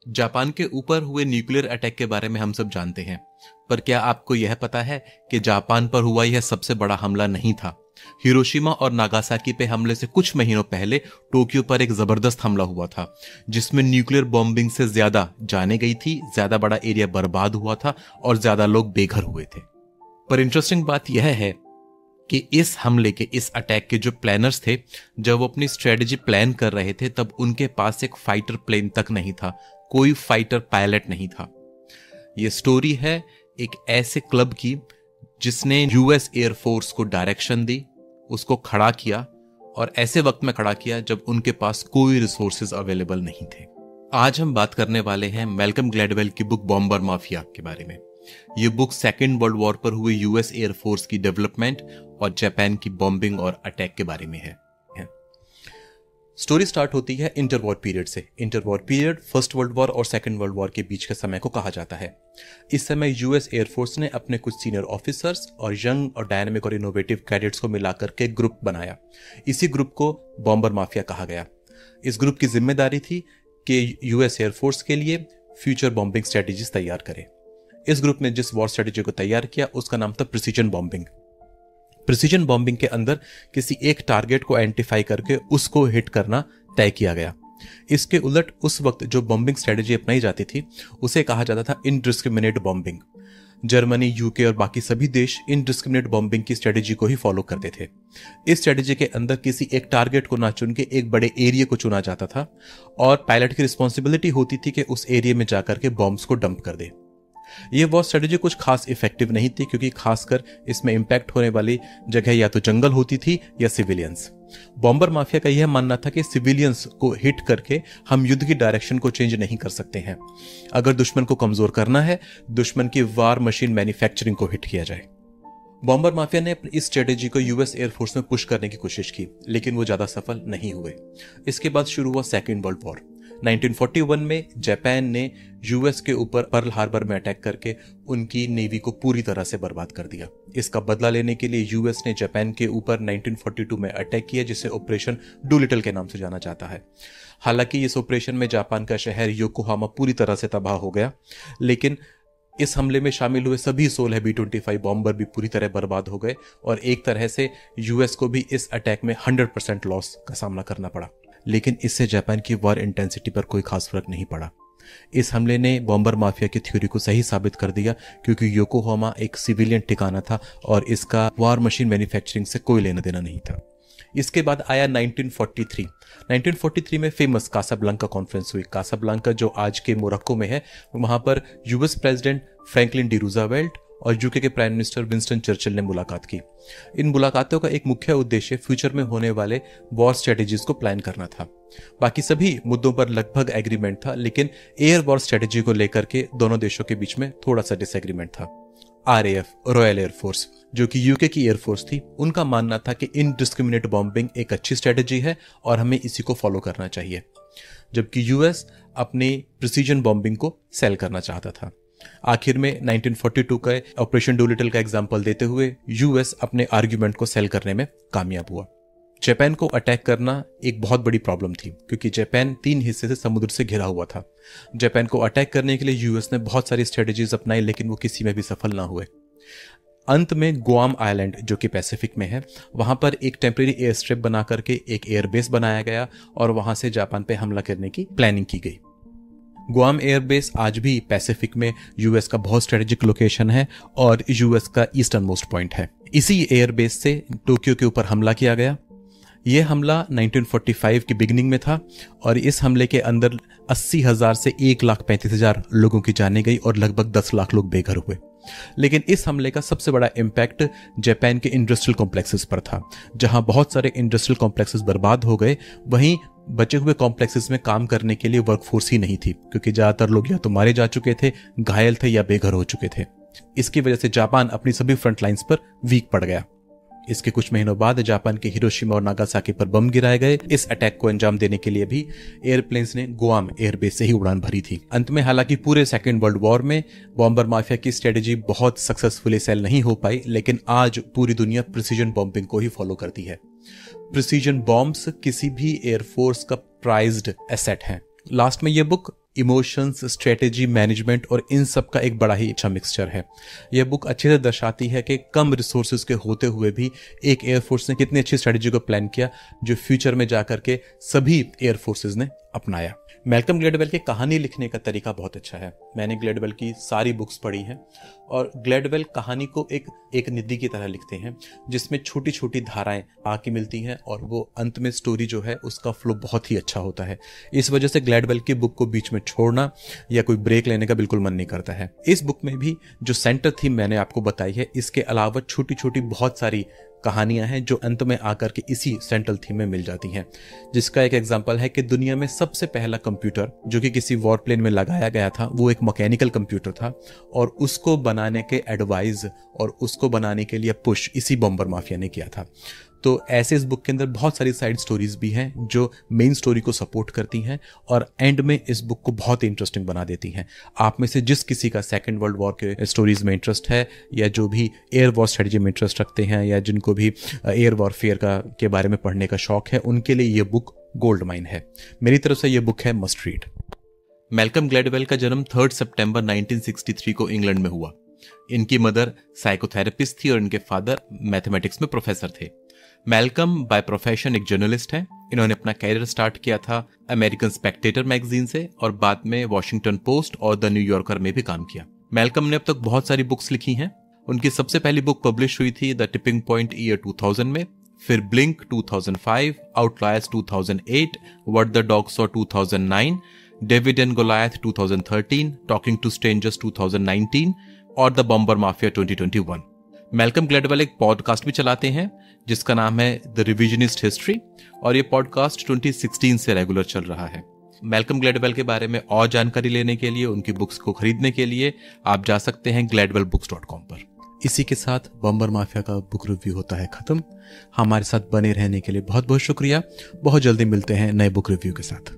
Japan के ऊपर हुए न्यूक्लियर अटैक के बारे में हम सब जानते हैं, पर क्या आपको यह पता है कि जापान पर हुआ यह सबसे बड़ा हमला नहीं था। हिरोशिमा और नागासाकी पे हमले से कुछ महीनों पहले टोक्यो पर एक जबरदस्त हमला हुआ था, जिसमें न्यूक्लियर बॉम्बिंग से ज्यादा जाने गई थी, ज्यादा बड़ा एरिया बर्बाद हुआ था और ज्यादा लोग बेघर हुए थे। पर इंटरेस्टिंग बात यह है कि इस हमले के, इस अटैक के जो प्लानर्स थे, जब वो अपनी स्ट्रेटेजी प्लान कर रहे थे तब उनके पास एक फाइटर प्लेन तक नहीं था, कोई फाइटर पायलट नहीं था। यह स्टोरी है एक ऐसे क्लब की जिसने यूएस एयरफोर्स को डायरेक्शन दी, उसको खड़ा किया और ऐसे वक्त में खड़ा किया जब उनके पास कोई रिसोर्सेज अवेलेबल नहीं थे। आज हम बात करने वाले हैं मैल्कम ग्लैडवेल की बुक बॉम्बर माफिया के बारे में। यह बुक सेकेंड वर्ल्ड वॉर पर हुए यूएस एयरफोर्स की डेवलपमेंट और जापान की बॉम्बिंग और अटैक के बारे में है। स्टोरी स्टार्ट होती है इंटरवॉर पीरियड से। Interwar period first world war और सेकेंड वर्ल्ड वॉर के बीच के समय को कहा जाता है। इस समय यूएस एयरफोर्स ने अपने कुछ सीनियर ऑफिसर्स और यंग और डायनेमिक और इनोवेटिव कैडेट्स को मिलाकर के ग्रुप बनाया। इसी ग्रुप को बॉम्बर माफिया कहा गया। इस ग्रुप की जिम्मेदारी थी कि यूएस एयरफोर्स के लिए फ्यूचर बॉम्बिंग स्ट्रेटेजीज तैयार करे। इस ग्रुप ने जिस वॉर स्ट्रेटेजी को तैयार किया उसका नाम था प्रिसीजन बॉम्बिंग। प्रिसीजन बॉम्बिंग के अंदर किसी एक टारगेट को आइडेंटिफाई करके उसको हिट करना तय किया गया। इसके उलट उस वक्त जो बॉम्बिंग स्ट्रेटेजी अपनाई जाती थी उसे कहा जाता था इनडिस्क्रिमिनेट बॉम्बिंग। जर्मनी, यूके और बाकी सभी देश इनडिस्क्रिमिनेट बॉम्बिंग की स्ट्रेटेजी को ही फॉलो करते थे। इस स्ट्रेटेजी के अंदर किसी एक टारगेट को ना चुन के एक बड़े एरिया को चुना जाता था और पायलट की रिस्पॉन्सिबिलिटी होती थी कि उस एरिया में जाकर के बॉम्ब्स को डंप कर दे। यह वॉर स्ट्रेटेजी कुछ खास इफेक्टिव नहीं थी, क्योंकि खासकर इसमें इंपैक्ट होने वाली जगह या तो जंगल होती थी या सिविलियंस। बॉम्बर माफिया का यह मानना था कि सिविलियंस को हिट करके हम युद्ध की डायरेक्शन को चेंज नहीं कर सकते हैं। अगर दुश्मन को कमजोर करना है, दुश्मन की वार मशीन मैन्युफैक्चरिंग को हिट किया जाए। बॉम्बर माफिया ने इस स्ट्रेटेजी को यूएस एयरफोर्स में पुश करने की कोशिश की, लेकिन वो ज्यादा सफल नहीं हुए। इसके बाद शुरू हुआ सेकेंड वर्ल्ड वॉर। 1941 में जापान ने यूएस के ऊपर पर्ल हार्बर में अटैक करके उनकी नेवी को पूरी तरह से बर्बाद कर दिया। इसका बदला लेने के लिए यूएस ने जापान के ऊपर 1942 में अटैक किया, जिसे ऑपरेशन डूलिटल के नाम से जाना जाता है। हालांकि इस ऑपरेशन में जापान का शहर योकोहामा पूरी तरह से तबाह हो गया, लेकिन इस हमले में शामिल हुए सभी 16 B-25 बॉम्बर भी पूरी तरह बर्बाद हो गए और एक तरह से यूएस को भी इस अटैक में 100% लॉस का सामना करना पड़ा। लेकिन इससे जापान की वॉर इंटेंसिटी पर कोई खास फर्क नहीं पड़ा। इस हमले ने बॉम्बर माफिया की थ्योरी को सही साबित कर दिया, क्योंकि योकोहामा एक सिविलियन ठिकाना था और इसका वॉर मशीन मैन्युफैक्चरिंग से कोई लेना देना नहीं था। इसके बाद आया 1943। 1943 में फेमस कासाब्लांका कॉन्फ्रेंस हुई। कासाब्लांका जो आज के मोरक्को में है, वहां पर US president Franklin D Roosevelt और यूके के प्राइम मिनिस्टर विंस्टन चर्चिल ने मुलाकात की। इन मुलाकातों का एक मुख्य उद्देश्य फ्यूचर में होने वाले वॉर स्ट्रेटेजीज को प्लान करना था। बाकी सभी मुद्दों पर लगभग एग्रीमेंट था, लेकिन एयर वॉर स्ट्रेटेजी को लेकर के दोनों देशों के बीच में थोड़ा सा डिसएग्रीमेंट था। आरएएफ, रॉयल एयरफोर्स, जो कि यूके की एयरफोर्स थी, उनका मानना था कि इनडिस्क्रिमिनेट बॉम्बिंग एक अच्छी स्ट्रेटेजी है और हमें इसी को फॉलो करना चाहिए, जबकि यूएस अपनी प्रिसीजन बॉम्बिंग को सेल करना चाहता था। आखिर में 1942 का ऑपरेशन डूलिटल का एग्जाम्पल देते हुए यूएस अपने आर्ग्यूमेंट को सेल करने में कामयाब हुआ। जापान को अटैक करना एक बहुत बड़ी प्रॉब्लम थी, क्योंकि जापान 3 हिस्से से समुद्र से घिरा हुआ था। जापान को अटैक करने के लिए यूएस ने बहुत सारी स्ट्रेटेजीज अपनाई, लेकिन वो किसी में भी सफल ना हुए। अंत में गुआम आइलैंड, जो कि पैसिफिक में है, वहां पर एक टेम्परेरी एयर स्ट्रिप बना करके एक एयरबेस बनाया गया और वहां से जापान पे हमला करने की प्लानिंग की गई। गुआम एयरबेस आज भी पैसिफिक में यूएस का बहुत स्ट्रेटेजिक लोकेशन है और यूएस का ईस्टर्न मोस्ट पॉइंट है। इसी एयरबेस से टोक्यो के ऊपर हमला किया गया। यह हमला 1945 की बिगिनिंग में था और इस हमले के अंदर 80,000 से 1,35,000 लोगों की जाने गई और लगभग 10 लाख लोग बेघर हुए। लेकिन इस हमले का सबसे बड़ा इम्पैक्ट जापान के इंडस्ट्रियल कॉम्प्लेक्सेस पर था। जहां बहुत सारे इंडस्ट्रियल कॉम्प्लेक्सेस बर्बाद हो गए, वहीं बचे हुए कॉम्प्लेक्सेस में काम करने के लिए वर्कफोर्स ही नहीं थी, क्योंकि ज्यादातर लोग या तो मारे जा चुके थे, घायल थे या बेघर हो चुके थे। इसकी वजह से जापान अपनी सभी फ्रंट लाइंस पर वीक पड़ गया। इसके कुछ महीनों बाद जापान के हिरोशिमा और नागासाकी पर बम गिराए गए। इस अटैक को अंजाम देने के लिए भी एयरप्लेन्स ने गुआम एयरबेस से ही उड़ान भरी थी। अंत में हालांकि पूरे सेकेंड वर्ल्ड वॉर में बॉम्बर माफिया की स्ट्रेटेजी बहुत सक्सेसफुली सेल नहीं हो पाई, लेकिन आज पूरी दुनिया प्रिसीजन बॉम्बिंग को ही फॉलो करती है। प्रिसीजन बॉम्ब्स किसी भी एयरफोर्स का प्राइज्ड एसेट है। लास्ट में ये बुक इमोशंस, स्ट्रेटेजी, मैनेजमेंट और इन सब का एक बड़ा ही अच्छा मिक्सचर है। यह बुक अच्छे से दर्शाती है कि कम रिसोर्सेज के होते हुए भी एक एयरफोर्स ने कितनी अच्छी स्ट्रेटेजी को प्लान किया जो फ्यूचर में जाकर के सभी एयरफोर्सेज ने अपनाया। मैल्कम ग्लैडवेल के कहानी लिखने का तरीका बहुत अच्छा है। मैंने ग्लैडवेल की सारी बुक्स पढ़ी हैं और ग्लैडवेल कहानी को एक निधि की तरह लिखते हैं जिसमें छोटी छोटी धाराएं आके मिलती हैं और वो अंत में स्टोरी जो है उसका फ्लो बहुत ही अच्छा होता है। इस वजह से ग्लैडवेल की बुक को बीच में छोड़ना या कोई ब्रेक लेने का बिल्कुल मन नहीं करता है। इस बुक में भी जो सेंटर थीम मैंने आपको बताई है, इसके अलावा छोटी छोटी बहुत सारी कहानियां हैं जो अंत में आकर के इसी सेंट्रल थीम में मिल जाती हैं, जिसका एक एग्जांपल है कि दुनिया में सबसे पहला कंप्यूटर जो कि किसी वॉर प्लेन में लगाया गया था वो एक मैकेनिकल कंप्यूटर था और उसको बनाने के एडवाइस और उसको बनाने के लिए पुश इसी बॉम्बर माफिया ने किया था। तो ऐसे इस बुक के अंदर बहुत सारी साइड स्टोरीज भी हैं जो मेन स्टोरी को सपोर्ट करती हैं और एंड में इस बुक को बहुत इंटरेस्टिंग बना देती हैं। आप में से जिस किसी का सेकेंड वर्ल्ड वॉर के स्टोरीज में इंटरेस्ट है या जो भी एयर वॉर स्ट्रेटजी में इंटरेस्ट रखते हैं या जिनको भी एयर वॉरफेयर के बारे में पढ़ने का शौक है, उनके लिए ये बुक गोल्ड माइन है। मेरी तरफ से ये बुक है मस्ट रीड। मैल्कम ग्लैडवेल का जन्म 3 सितंबर 1963 को इंग्लैंड में हुआ। इनकी मदर साइकोथेरेपिस्ट थी और इनके फादर मैथमेटिक्स में प्रोफेसर थे। मैल्कम बाय प्रोफेशन एक जर्नलिस्ट हैं। इन्होंने अपना कैरियर स्टार्ट किया था अमेरिकन स्पेक्टेटर मैगजीन से और बाद में वॉशिंगटन पोस्ट और द न्यूयॉर्कर में भी काम किया। मैल्कम ने अब तक बहुत सारी बुक्स लिखी हैं। उनकी सबसे पहली बुक पब्लिश हुई थी द टिपिंग पॉइंट ईयर 2000 में, फिर blink 2005, outliers 2008, what the dog saw 2009, David and Goliath 2013, talking to strangers 2019 और the bomber mafia 2021। Malcolm Gladwell एक पॉडकास्ट भी चलाते हैं जिसका नाम है द रिविजनिस्ट हिस्ट्री और ये पॉडकास्ट 2016 से रेगुलर चल रहा है। मैल्कम ग्लैडवेल के बारे में और जानकारी लेने के लिए, उनकी बुक्स को खरीदने के लिए आप जा सकते हैं gladwellbooks.com पर। इसी के साथ बॉम्बर माफिया का बुक रिव्यू होता है खत्म। हमारे साथ बने रहने के लिए बहुत बहुत शुक्रिया। बहुत जल्दी मिलते हैं नए बुक रिव्यू के साथ।